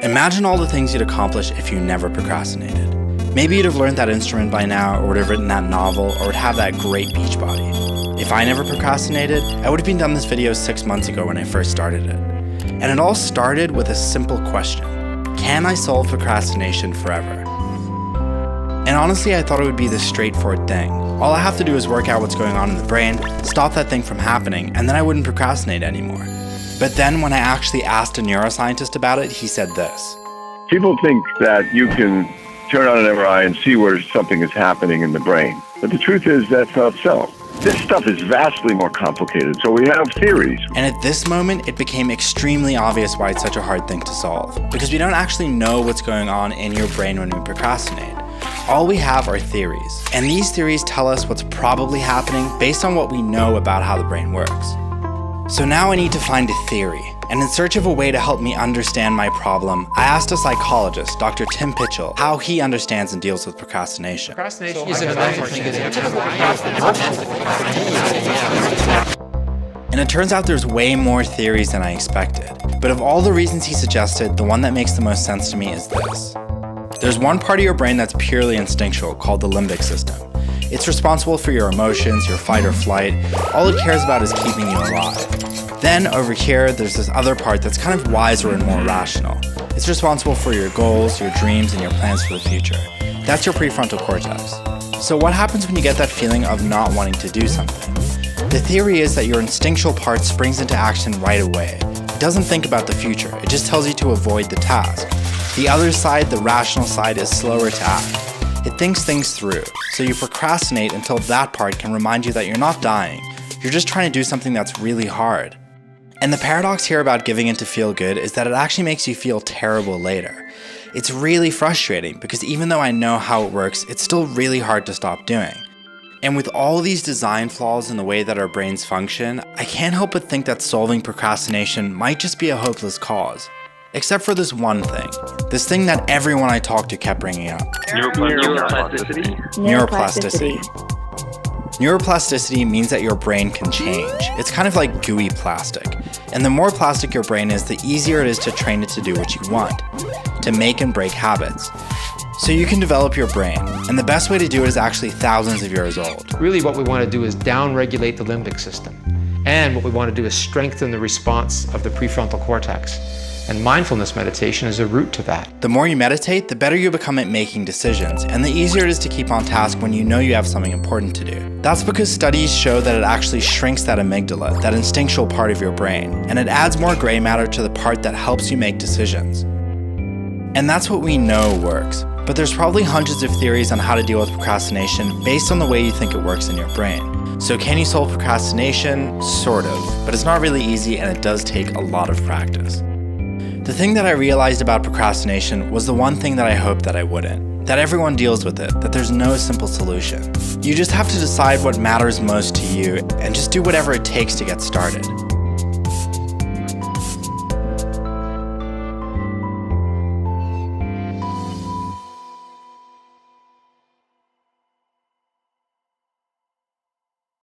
Imagine all the things you'd accomplish if you never procrastinated. Maybe you'd have learned that instrument by now, or would have written that novel, or would have that great beach body. If I never procrastinated, I would have been done this video 6 months ago when I first started it. And it all started with a simple question. Can I solve procrastination forever? And honestly, I thought it would be this straightforward thing. All I have to do is work out what's going on in the brain, stop that thing from happening, and then I wouldn't procrastinate anymore. But then when I actually asked a neuroscientist about it, he said this. People think that you can turn on an MRI and see where something is happening in the brain. But the truth is that's not so. This stuff is vastly more complicated, so we have theories. And at this moment, it became extremely obvious why it's such a hard thing to solve. Because we don't actually know what's going on in your brain when we procrastinate. All we have are theories. And these theories tell us what's probably happening based on what we know about how the brain works. So now I need to find a theory. And in search of a way to help me understand my problem, I asked a psychologist, Dr. Tim Pitchell, how he understands and deals with procrastination. Procrastination is a mental thing. And it turns out there's way more theories than I expected. But of all the reasons he suggested, the one that makes the most sense to me is this. There's one part of your brain that's purely instinctual, called the limbic system. It's responsible for your emotions, your fight or flight. All it cares about is keeping you alive. Then over here, there's this other part that's kind of wiser and more rational. It's responsible for your goals, your dreams, and your plans for the future. That's your prefrontal cortex. So what happens when you get that feeling of not wanting to do something? The theory is that your instinctual part springs into action right away. It doesn't think about the future, it just tells you to avoid the task. The other side, the rational side, is slower to act. It thinks things through, so you procrastinate until that part can remind you that you're not dying. You're just trying to do something that's really hard. And the paradox here about giving in to feel good is that it actually makes you feel terrible later. It's really frustrating because even though I know how it works, it's still really hard to stop doing. And with all these design flaws in the way that our brains function, I can't help but think that solving procrastination might just be a hopeless cause. Except for this one thing. This thing that everyone I talked to kept bringing up. Neuroplasticity. Neuroplasticity means that your brain can change. It's kind of like gooey plastic. And the more plastic your brain is, the easier it is to train it to do what you want, to make and break habits. So you can develop your brain, and the best way to do it is actually thousands of years old. Really what we want to do is downregulate the limbic system. And what we want to do is strengthen the response of the prefrontal cortex. And mindfulness meditation is a route to that. The more you meditate, the better you become at making decisions, and the easier it is to keep on task when you know you have something important to do. That's because studies show that it actually shrinks that amygdala, that instinctual part of your brain, and it adds more gray matter to the part that helps you make decisions. And that's what we know works. But there's probably hundreds of theories on how to deal with procrastination based on the way you think it works in your brain. So can you solve procrastination? Sort of, but it's not really easy and it does take a lot of practice. The thing that I realized about procrastination was the one thing that I hoped that I wouldn't. That everyone deals with it, that there's no simple solution. You just have to decide what matters most to you and just do whatever it takes to get started.